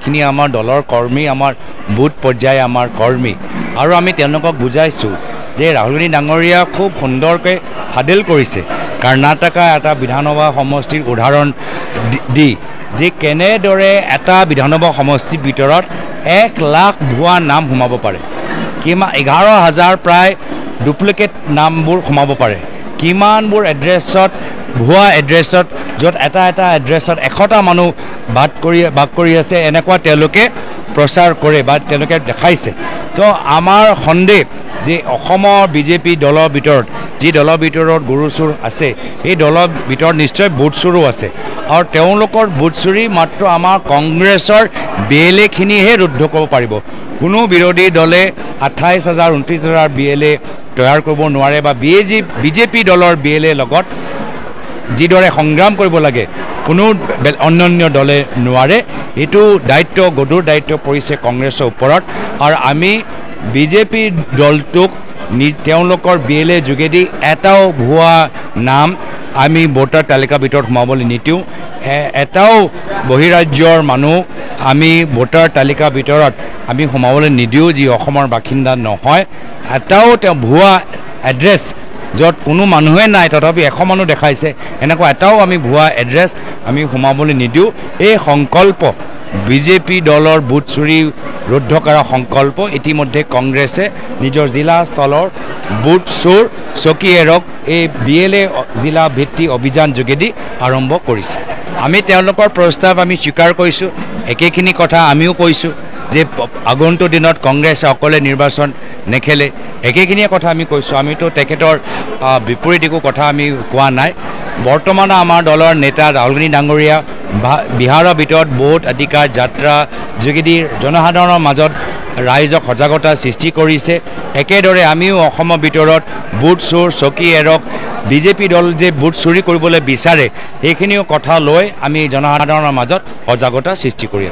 খিনি আমাৰ দলৰ কৰ্মী আমাৰ বুথ পৰ্যায়ে আমাৰ কৰ্মী আৰু আমি তেওঁলোকক বুজাইছোঁ যে ৰাহুল গান্ধী ডাঙৰীয়া খুব সুন্দৰকৈ ফাদিল কৰিছে কৰ্ণাটকা এটা বিধানসভা সমষ্টিৰ উদাহৰণ দি যে কেনেদৰে এটা বিধানসভা সমষ্টিৰ ভিতৰত 1 লাখ ভুৱা নাম সোমাব পাৰে কিমান 11,000 প্ৰায় ডুপ্লিকেট নামবোৰ সোমাব পাৰে কিমানবোৰ এড্ৰেছত ভুৱা এড্ৰেছত য'ত এটা এড্ৰেছত 100টা মানুহ বাদ কৰি আছে এনেকুৱা তেওঁলোকে প্ৰচাৰ কৰে বা তেওঁলোকে দেখাইছে তো আমাৰ সন্দেহ যে অসমৰ বিজেপি দলৰ ভিতৰত যি দলৰ ভিতৰত গৰু চুৰ আছে এই দলৰ ভিতৰত নিশ্চয় বুট চুৰো আছে আৰু তেওঁলোকৰ বুট চুৰি মাত্ৰ আমাৰ কংগ্ৰেছৰ BLA খিনিহে ৰুদ্ধ কৰিব পাৰিব কোনো বিৰোধী দলে 28,000 29,000 BLA তৈয়াৰ কৰিব নোৱাৰে বা বিজেপি দলৰ BLA লগত যিদৰে সংগ্ৰাম কৰিব লাগে কোনো অন্যান্য দলে নোৱাৰে এটো দায়িত্ব গধুৰ দায়িত্ব পৰিছে কংগ্ৰেছৰ ওপৰত আৰু আমি বিজেপি দলটোক তেওঁলোকৰ BLA যোগেদি এটাও ভুৱা নাম আমি ভোটাৰ তালিকা ভিতৰত সোমাবলৈ নিদিওঁ এটাও বহিৰাজ্যৰ মানুহ আমি ভোটাৰ তালিকা ভিতৰত আমি সোমাবলৈ নিদিওঁ যি অসমৰ বাসিন্দা নহয় এটাও তেওঁ ভুৱা এড্ৰেছ য'ত কোনো মানুহে নাই তথাপি 100 মানুহ দেখাইছে এনেকুৱা এটাও আমি ভুৱা এড্ৰেছ আমি সোমাবলৈ নিদিওঁ এই সংকল্প বিজেপি দলৰ বুট চুৰি ৰুদ্ধ কৰা সংকল্প ইতিমধ্যে কংগ্ৰেছে নিজৰ জিলা স্থলৰ বুট চুৰ চকীয়েৰক এই BLA জিলা ভিত্তি অভিযান যোগেদি আৰম্ভ কৰিছে আমি তেওঁলোকৰ প্ৰস্তাৱ আমি স্বীকাৰ কৰিছোঁ একেখিনি কথা আমিও কৈছোঁ যে আগন্তুক দিনত কংগ্ৰেছে অকলে নিৰ্বাচন নেখেলে একেখিনিয়ে কথা আমি কৈছোঁ আমিতো তেখেতৰ বিপৰীত একো কথা আমি কোৱা নাই বৰ্তমান আমাৰ দলৰ নেতা ৰাহুল গান্ধী ডাঙৰীয়া বিহাৰৰ ভিতৰত ভোট অধিকাৰ যাত্ৰা যোগেদি জনসাধাৰণৰ মাজত ৰাইজক সজাগতা সৃষ্টি কৰিছে একেদৰে আমিও অসমৰ ভিতৰত বুট চুৰ চকী এৰক বিজেপি দল যে বুট চুৰি কৰিবলৈ বিচাৰে সেইখিনিও কথা লৈ আমি জনসাধাৰণৰ মাজত সজাগতা সৃষ্টি কৰি আছোঁ